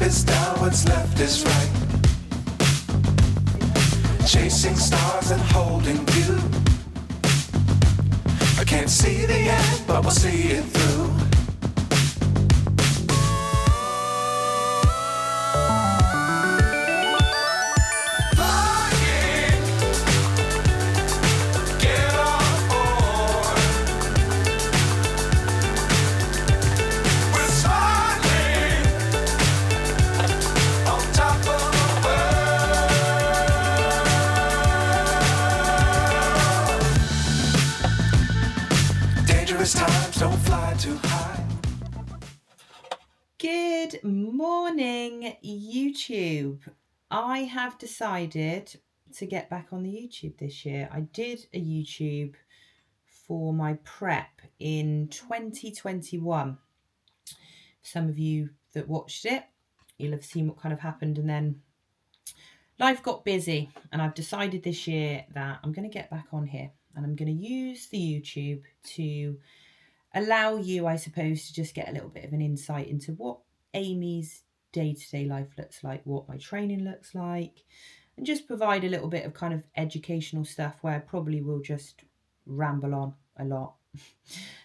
is down, what's left is right. Chasing stars and holding you. I can't see the end, but we'll see it through. Times don't fly too high. Good morning, YouTube. I have decided to get back on the YouTube this year. I did a YouTube for my prep in 2021. Some of you that watched it, you'll have seen what kind of happened, and then life got busy, and I've decided this year that I'm going to get back on here and I'm going to use the YouTube to allow you, I suppose, to just get a little bit of an insight into what Amy's day-to-day life looks like, what my training looks like, and just provide a little bit of kind of educational stuff where I probably will just ramble on a lot.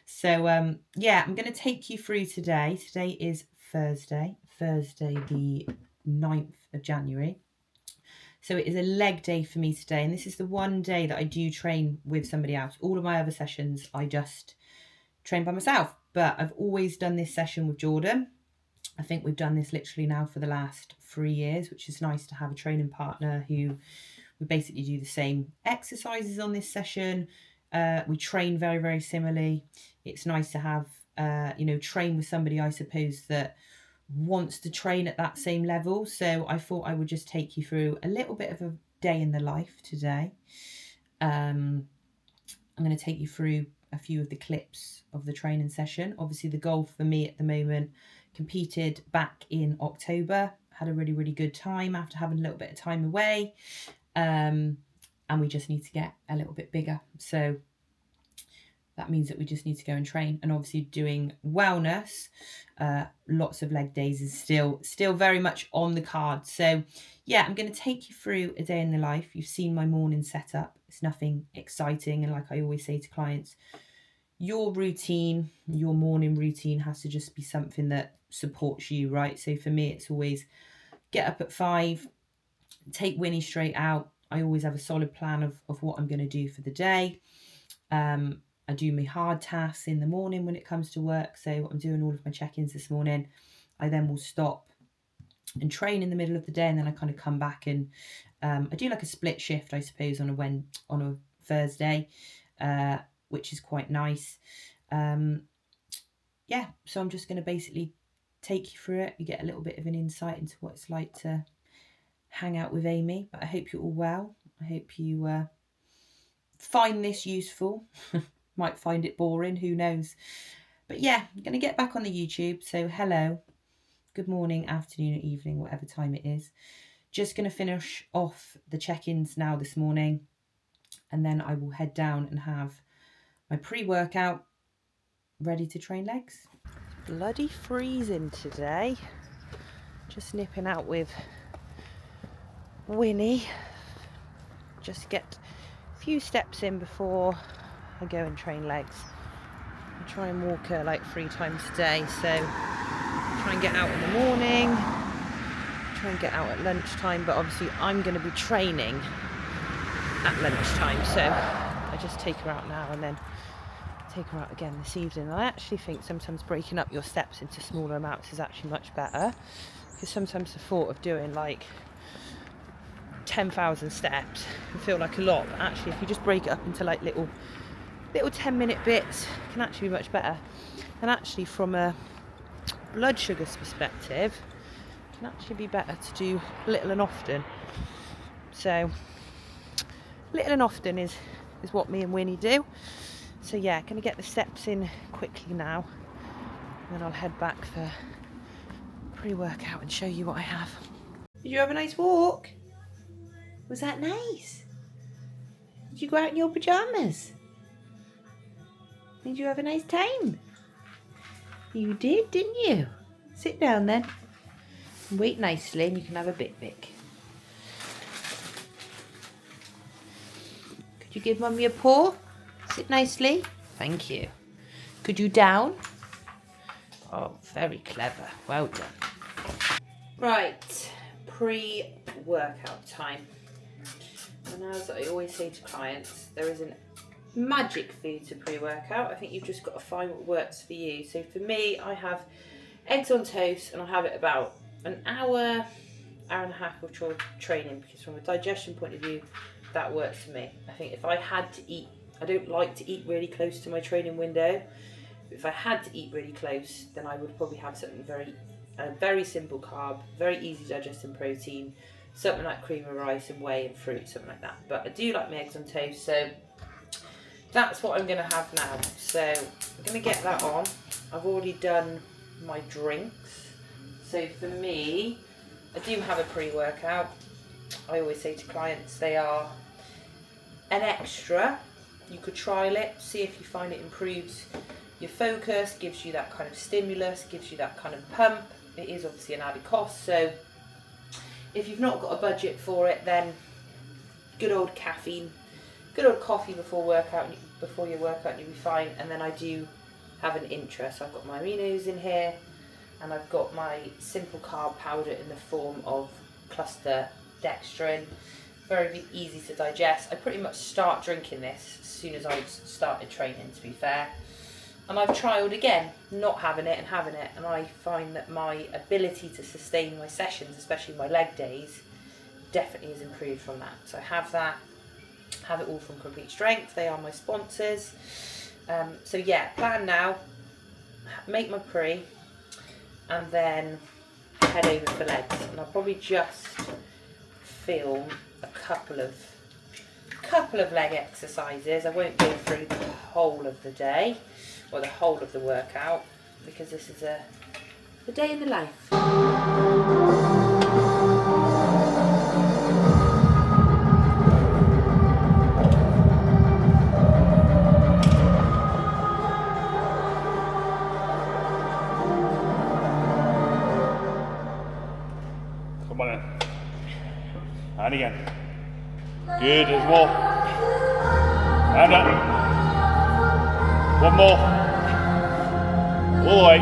So yeah, I'm going to take you through today. Today is Thursday the 9th of January. So it is a leg day for me today, and this is the one day that I do train with somebody else. All of my other sessions I just train by myself, but I've always done this session with Jordan. I think we've done this literally now for the last 3 years, which is nice to have a training partner who we basically do the same exercises on this session. We train very, very similarly. It's nice to have, train with somebody, I suppose, that wants to train at that same level. So I thought I would just take you through a little bit of a day in the life today. I'm going to take you through a few of the clips of the training session. Obviously, the goal for me at the moment, competed back in October, had a really, really good time after having a little bit of time away. And we just need to get a little bit bigger. So that means that we just need to go and train. And obviously doing wellness, lots of leg days is still very much on the card. So yeah, I'm going to take you through a day in the life. You've seen my morning setup. It's nothing exciting. And like I always say to clients, your routine, your morning routine has to just be something that supports you, right? So for me, it's always get up at 5, take Winnie straight out. I always have a solid plan of what I'm going to do for the day. I do my hard tasks in the morning when it comes to work. So I'm doing all of my check-ins this morning. I then will stop and train in the middle of the day, and then I kind of come back and I do like a split shift, I suppose, on a Thursday, which is quite nice. Yeah, so I'm just going to basically take you through it. You get a little bit of an insight into what it's like to hang out with Amy. But I hope you're all well. I hope you find this useful. Might find it boring, who knows. But yeah, I'm going to get back on the YouTube. So hello, good morning, afternoon, evening, whatever time it is. Just going to finish off the check-ins now this morning, and then I will head down and have my pre-workout ready to train legs. It's bloody freezing today. Just nipping out with Winnie. Just get a few steps in before I go and train legs. I try and walk her like 3 times a day, so try and get out in the morning, try and get out at lunchtime, but obviously I'm going to be training at lunchtime, so I just take her out now and then take her out again this evening. I actually think sometimes breaking up your steps into smaller amounts is actually much better, because sometimes the thought of doing like 10,000 steps can feel like a lot, but actually if you just break it up into like little 10-minute bits, it can actually be much better. And actually from a blood sugars perspective, it can actually be better to do little and often. So little and often is what me and Winnie do. So yeah, gonna get the steps in quickly now, and then I'll head back for pre-workout and show you what I have. Did you have a nice walk? Was that nice? Did you go out in your pyjamas? Did you have a nice time? You did, didn't you? Sit down then. Wait nicely and you can have a bit, Vic. Could you give Mummy a paw? Sit nicely. Thank you. Could you down? Oh, very clever. Well done. Right, pre-workout time. And as I always say to clients, there isn't magic food to pre-workout. I think you've just got to find what works for you. So for me, I have eggs on toast and I have it about an hour and a half of training, because from a digestion point of view, that works for me. I think if I had to eat, I don't like to eat really close to my training window. If I had to eat really close, then I would probably have something very simple carb, very easy digesting protein, something like cream of rice and whey and fruit, something like that. But I do like my eggs on toast, so that's what I'm going to have now. So I'm going to get that on. I've already done my drinks. So for me, I do have a pre-workout. I always say to clients they are an extra. You could trial it, see if you find it improves your focus, gives you that kind of stimulus, gives you that kind of pump. It is obviously an added cost, so if you've not got a budget for it, then good old caffeine, good old coffee before your workout, you'll be fine. And then I do have an intra, so I've got my aminos in here, and I've got my simple carb powder in the form of cluster dextrin. Very easy to digest. I pretty much start drinking this as soon as I started training, to be fair. And I've trialled again, not having it and having it, and I find that my ability to sustain my sessions, especially my leg days, definitely has improved from that. So I have that, have it all from Complete Strength. They are my sponsors. So yeah, plan now, make my pre, and then head over for legs. And I'll probably just film a couple of leg exercises. I won't go through the whole of the day or the whole of the workout, because this is a day in the life. Come on in. And again. Good, there's more. And up. One more. All the way.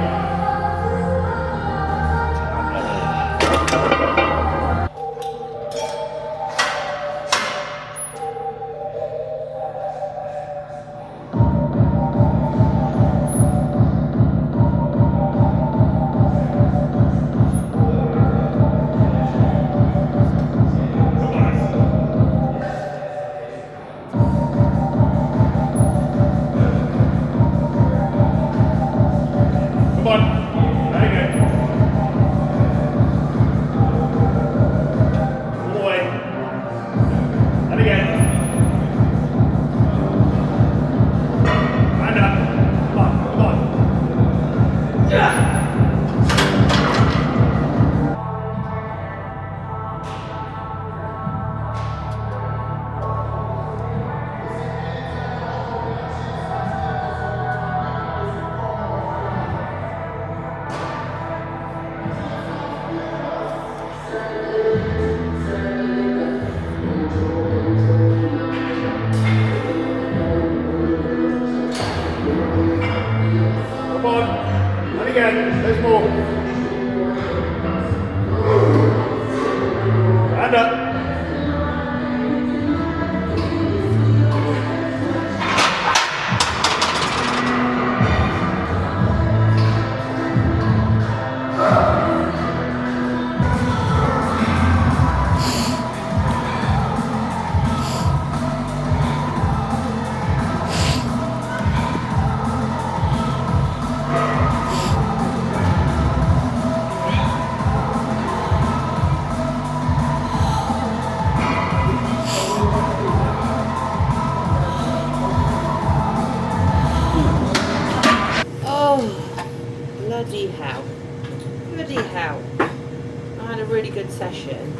Bloody hell. I had a really good session,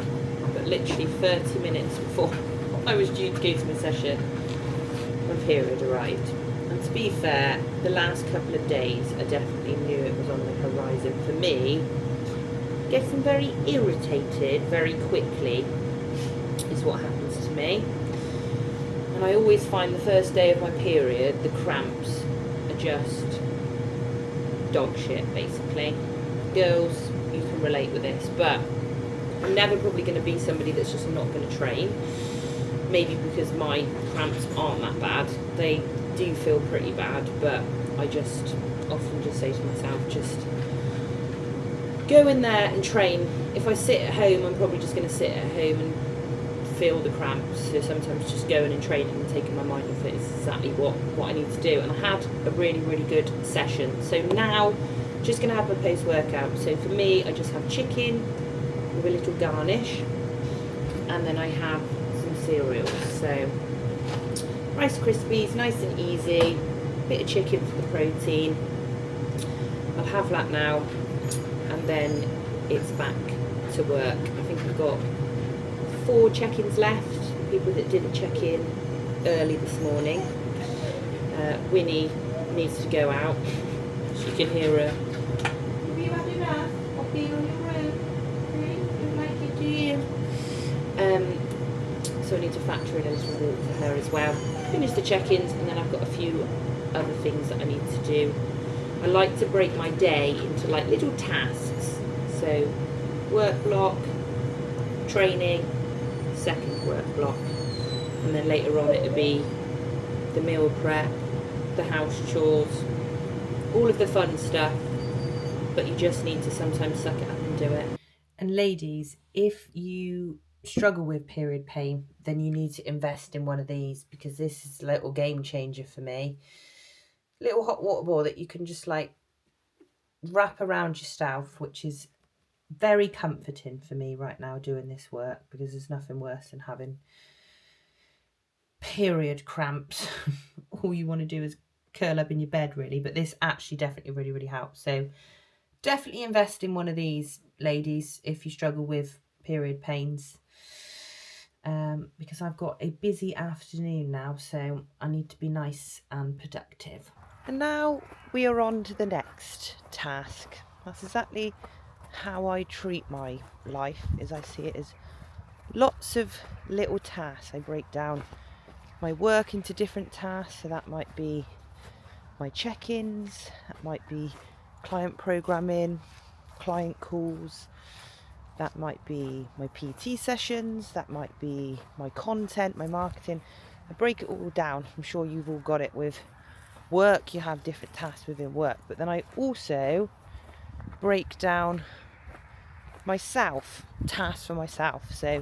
but literally 30 minutes before I was due to go to my session, my period arrived. And to be fair, the last couple of days I definitely knew it was on the horizon for me. getting very irritated very quickly is what happens to me. And I always find the first day of my period, the cramps are just dog shit, basically. Girls, you can relate with this, but I'm never probably going to be somebody that's just not going to train. Maybe because my cramps aren't that bad. They do feel pretty bad, but I just often just say to myself, just go in there and train. If I sit at home, I'm probably just going to sit at home and feel the cramps. So sometimes just going and training and taking my mind off it is exactly what I need to do. And I had a really, really good session. So now, just going to have my post-workout. So for me, I just have chicken with a little garnish, and then I have some cereals. So Rice Krispies, nice and easy, bit of chicken for the protein. I'll have that now, and then it's back to work. I think I've got 4 check-ins left, people that didn't check in early this morning. Winnie needs to go out. You can hear her. Have you had enough? I'll be on your own. Don't like it, do you? So I need to factor in a little walk for her as well. Finish the check-ins, and then I've got a few other things that I need to do. I like to break my day into like little tasks. So work block, training, second work block, and then later on it'll be the meal prep, the house chores, all of the fun stuff, but you just need to sometimes suck it up and do it. And ladies, if you struggle with period pain, then you need to invest in one of these, because this is a little game changer for me. Little hot water ball that you can just like wrap around yourself, which is very comforting for me right now doing this work, because there's nothing worse than having period cramps. All you want to do is curl up in your bed, really, but this actually definitely really, really helps. So definitely invest in one of these, ladies, if you struggle with period pains, because I've got a busy afternoon now, so I need to be nice and productive. And now we are on to the next task. That's exactly how I treat my life, is I see it as lots of little tasks. I break down my work into different tasks, so that might be my check-ins, that might be client programming, client calls, that might be my PT sessions, that might be my content, my marketing. I break it all down. I'm sure you've all got it with work. You have different tasks within work, but then I also break down myself, tasks for myself. So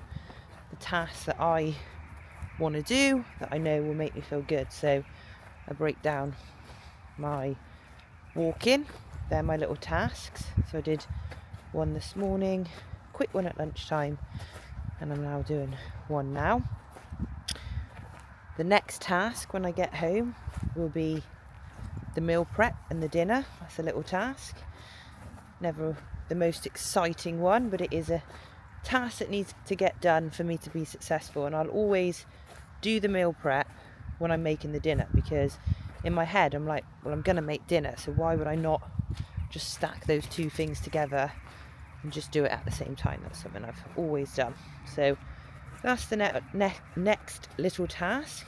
the tasks that I want to do, that I know will make me feel good. So I break down my walking, they're my little tasks. So I did one this morning, quick one at lunchtime, and I'm now doing one now. The next task when I get home will be the meal prep and the dinner. That's a little task. Never the most exciting one, but it is a task that needs to get done for me to be successful. And I'll always do the meal prep when I'm making the dinner, because in my head I'm like, well, I'm gonna make dinner, so why would I not just stack those two things together and just do it at the same time? That's something I've always done. So that's the next little task,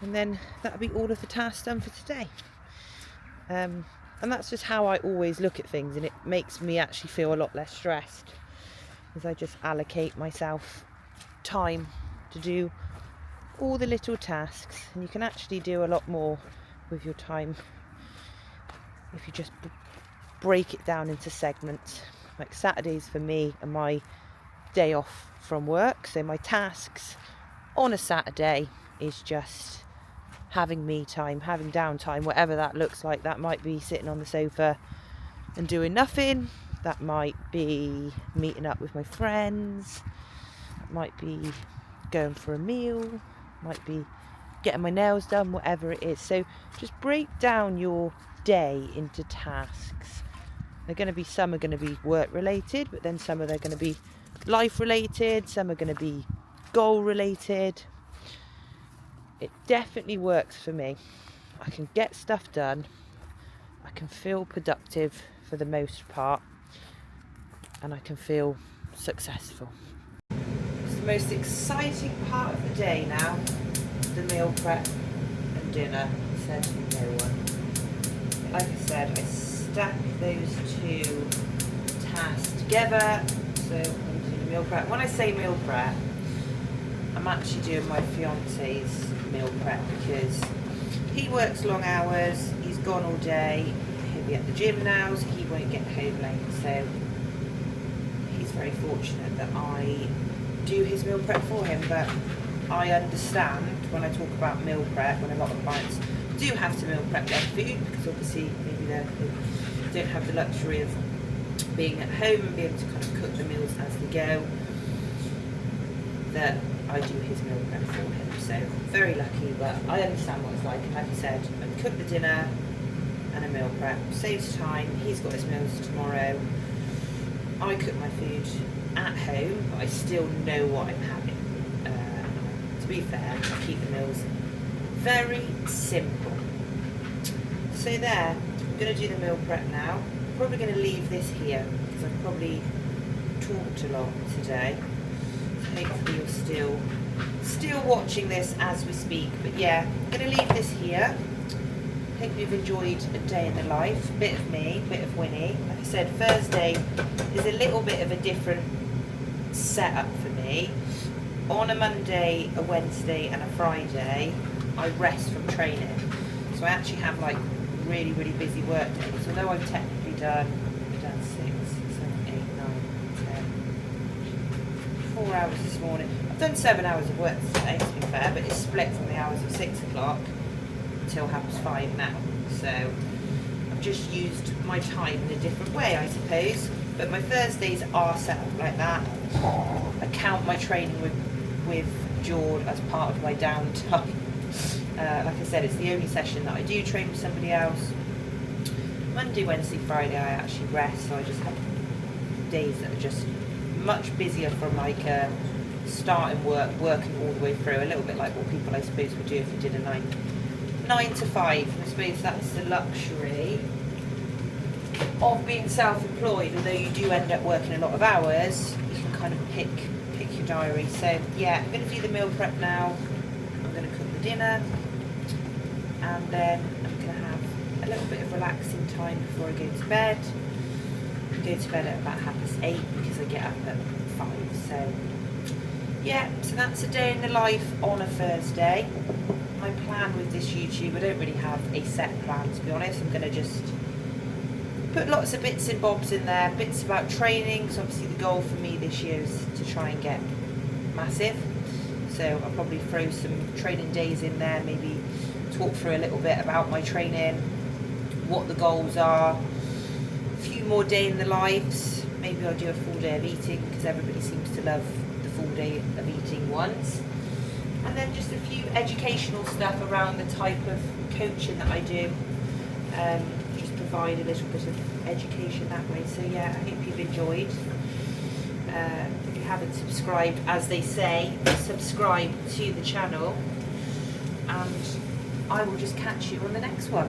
and then that'll be all of the tasks done for today. And that's just how I always look at things, and it makes me actually feel a lot less stressed, as I just allocate myself time to do all the little tasks. And you can actually do a lot more with your time if you just break it down into segments. Like Saturdays for me are my day off from work, so my tasks on a Saturday is just having me time, having downtime, whatever that looks like. That might be sitting on the sofa and doing nothing, that might be meeting up with my friends, that might be going for a meal, might be getting my nails done, whatever it is. So just break down your day into tasks. Some are going to be work related, but then some are going to be life related, some are going to be goal related. It definitely works for me. I can get stuff done, I can feel productive for the most part, and I can feel successful. It's the most exciting part of the day now, the meal prep and dinner, said no one. Like I said, I stack those two tasks together. So I'm doing meal prep. When I say meal prep, I'm actually doing my fiance's meal prep because he works long hours, he's gone all day, he'll be at the gym now, so he won't get home late. So he's very fortunate that I do his meal prep for him. But I understand when I talk about meal prep, when a lot of clients do have to meal prep their food, because obviously maybe they don't have the luxury of being at home and being able to kind of cook the meals as they go, that I do his meal prep for him. So very lucky, but I understand what it's like. And like I said, I cook the dinner and a meal prep, saves time. He's got his meals tomorrow. I cook my food at home, but I still know what I'm having. To be fair, I keep the meals very simple. So there, I'm going to do the meal prep now. Probably going to leave this here because I've probably talked a lot today. So hopefully you're still watching this as we speak. But yeah, I'm going to leave this here. Hope you've enjoyed a day in the life. A bit of me, a bit of Winnie. Like I said, Thursday is a little bit of a different setup for me. On a Monday, a Wednesday and a Friday, I rest from training. So I actually have like really, really busy work days. Although I've technically done 6, 7, 8, 9, 10, 4 hours this morning. I've done 7 hours of work today, to be fair, but it's split from the hours of 6 o'clock until 5:30 now. So I've just used my time in a different way, I suppose. But my Thursdays are set up like that. I count my training with George as part of my downtime. Like I said, it's the only session that I do train with somebody else. Monday, Wednesday, Friday I actually rest, so I just have days that are just much busier from like starting working all the way through, a little bit like what people I suppose would do if you did a 9 to 5. I suppose that's the luxury of being self-employed. Although you do end up working a lot of hours, you can kind of pick your diary. So yeah, I'm going to do the meal prep now. I'm going to cook the dinner, and then I'm going to have a little bit of relaxing time before I go to bed. I go to bed at about 8:30 because I get up at 5. So yeah, so that's a day in the life on a Thursday. My plan with this YouTube, I don't really have a set plan, to be honest. I'm going to just put lots of bits and bobs in there, bits about training, because obviously the goal for me this year is to try and get massive. So I'll probably throw some training days in there, maybe talk through a little bit about my training, what the goals are, a few more day in the lives. Maybe I'll do a full day of eating, because everybody seems to love the full day of eating once. And then just a few educational stuff around the type of coaching that I do. Just provide a little bit of education that way. So yeah, I hope you've enjoyed. If you haven't subscribed, as they say, subscribe to the channel. And I will just catch you on the next one.